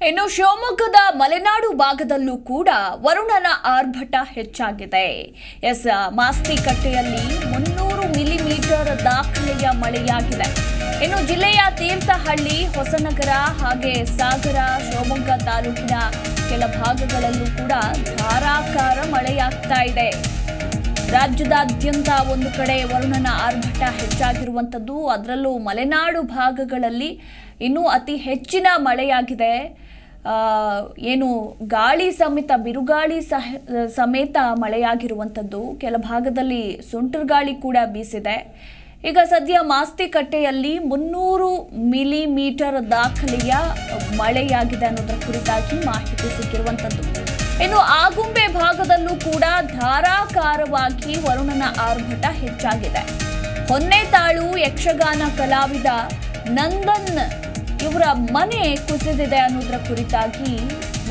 ಇನ್ನು ಶಿವಮೊಗ್ಗದ ಮಲೆನಾಡು ಭಾಗದಲ್ಲೂ ಕೂಡ ವರುಣನ ಆರ್ಭಟ ಹೆಚ್ಚಾಗಿದೆ. ಮಾಸ್ತಿಕಟ್ಟೆಯಲ್ಲಿ 300 ಮಿಲಿಮೀಟರ್ ದಾಖಲೆಯ ಮಳೆಯಾಗಿದೆ. ಇನ್ನು ಜಿಲ್ಲೆಯ ತೀರ್ಥಹಳ್ಳಿ, ಹೊಸನಗರ ಹಾಗೆ ಸಾಗರ, ಶಿವಮೊಗ್ಗ ತಾಲೂಕಿನ ಕೆಲ ಭಾಗಗಳಲ್ಲೂ ಕೂಡ ಧಾರಾಕಾರ ಮಳೆಯಾಗ್ತಾ ಇದೆ. ರಾಜ್ಯದಾದ್ಯಂತ ಒಂದು ಕಡೆ ವರುಣನ ಆರ್ಭಟ ಹೆಚ್ಚಾಗಿರುವಂಥದ್ದು, ಅದರಲ್ಲೂ ಮಲೆನಾಡು ಭಾಗಗಳಲ್ಲಿ ಇನ್ನೂ ಅತಿ ಹೆಚ್ಚಿನ ಮಳೆಯಾಗಿದೆ. ಏನು ಗಾಳಿ ಸಮೇತ ಬಿರುಗಾಳಿ ಸಮೇತ ಮಳೆಯಾಗಿರುವಂಥದ್ದು. ಕೆಲ ಭಾಗದಲ್ಲಿ ಸುಂಟರ್ ಗಾಳಿ ಕೂಡ ಬೀಸಿದೆ. ಈಗ ಸದ್ಯ ಮಾಸ್ತಿಕಟ್ಟೆಯಲ್ಲಿ 300 ಮಿಲಿಮೀಟರ್ ದಾಖಲೆಯ ಮಳೆಯಾಗಿದೆ ಅನ್ನೋದರ ಕುರಿತಾಗಿ ಮಾಹಿತಿ ಸಿಕ್ಕಿರುವಂಥದ್ದು. ಇನ್ನು ಆಗುಂಬೆ ಭಾಗದಲ್ಲೂ ಕೂಡ ಧಾರಾಕಾರವಾಗಿ ವರುಣನ ಆರ್ಭಟ ಹೆಚ್ಚಾಗಿದೆ. ಹೊನ್ನೆತಾಳು ಯಕ್ಷಗಾನ ಕಲಾವಿದ ನಂದನ್ ಇವರ ಮನೆ ಕುಸಿದಿದೆ ಅನ್ನೋದರ ಕುರಿತಾಗಿ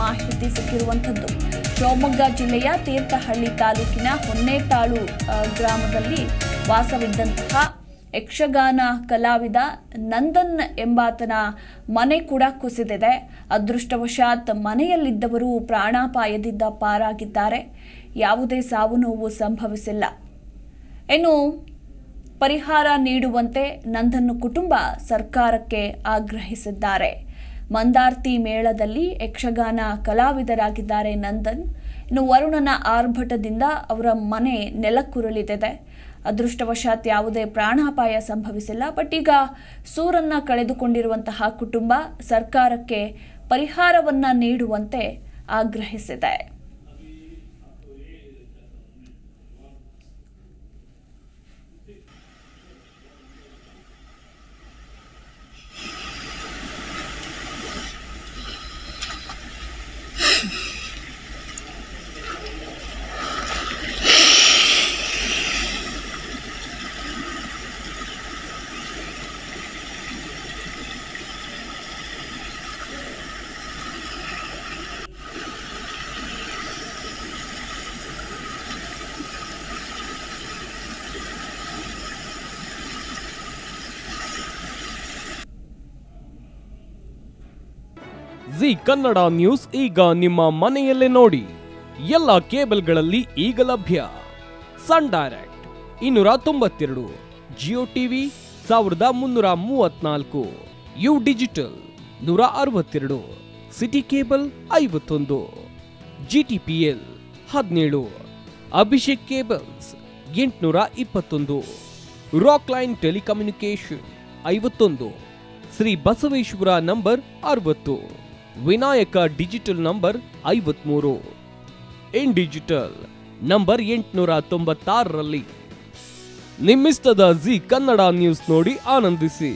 ಮಾಹಿತಿ ಸಿಕ್ಕಿರುವಂಥದ್ದು. ಶಿವಮೊಗ್ಗ ಜಿಲ್ಲೆಯ ತೀರ್ಥಹಳ್ಳಿ ತಾಲೂಕಿನ ಹೊನ್ನೆತಾಳು ಗ್ರಾಮದಲ್ಲಿ ವಾಸವಿದ್ದಂತಹ ಯಕ್ಷಗಾನ ಕಲಾವಿದ ನಂದನ್ ಎಂಬಾತನ ಮನೆ ಕೂಡ ಕುಸಿದಿದೆ. ಅದೃಷ್ಟವಶಾತ್ ಮನೆಯಲ್ಲಿದ್ದವರು ಪ್ರಾಣಾಪಾಯದಿಂದ ಪಾರಾಗಿದ್ದಾರೆ. ಯಾವುದೇ ಸಾವು ನೋವು ಸಂಭವಿಸಿಲ್ಲ. ಇನ್ನು ಪರಿಹಾರ ನೀಡುವಂತೆ ನಂದನ್ ಕುಟುಂಬ ಸರ್ಕಾರಕ್ಕೆ ಆಗ್ರಹಿಸಿದ್ದಾರೆ. ಮಂದಾರ್ತಿ ಮೇಳದಲ್ಲಿ ಯಕ್ಷಗಾನ ಕಲಾವಿದರಾಗಿದ್ದಾರೆ ನಂದನ್. ಇನ್ನು ವರುಣನ ಆರ್ಭಟದಿಂದ ಅವರ ಮನೆ ನೆಲಕ್ಕುರುಳಿದಿದೆ. ಅದೃಷ್ಟವಶಾತ್ ಯಾವುದೇ ಪ್ರಾಣಾಪಾಯ ಸಂಭವಿಸಿಲ್ಲ. ಬಟ್ ಈಗ ಸೂರನ್ನ ಕಳೆದುಕೊಂಡಿರುವಂತಹ ಕುಟುಂಬ ಸರ್ಕಾರಕ್ಕೆ ಪರಿಹಾರವನ್ನ ನೀಡುವಂತೆ ಆಗ್ರಹಿಸಿದೆ. ಜಿ ಕನ್ನಡ ನ್ಯೂಸ್ ಈಗ ನಿಮ್ಮ ಮನೆಯಲ್ಲೇ ನೋಡಿ. ಎಲ್ಲ ಕೇಬಲ್ಗಳಲ್ಲಿ ಈಗ ಲಭ್ಯ. Sun Direct 292, Jio TV 1334, U Digital 162, City Cable 51, GTPL 17, Abhishek cables 821, Rock Line Telecommunication 51, Shri Basaveshwara number 60, Vinayaka digital number 53, In Digital number 896ರಲ್ಲಿ ನಿಮ್ಮಿಷ್ಟದ ಜಿ ಕನ್ನಡ ನ್ಯೂಸ್ ನೋಡಿ ಆನಂದಿಸಿ.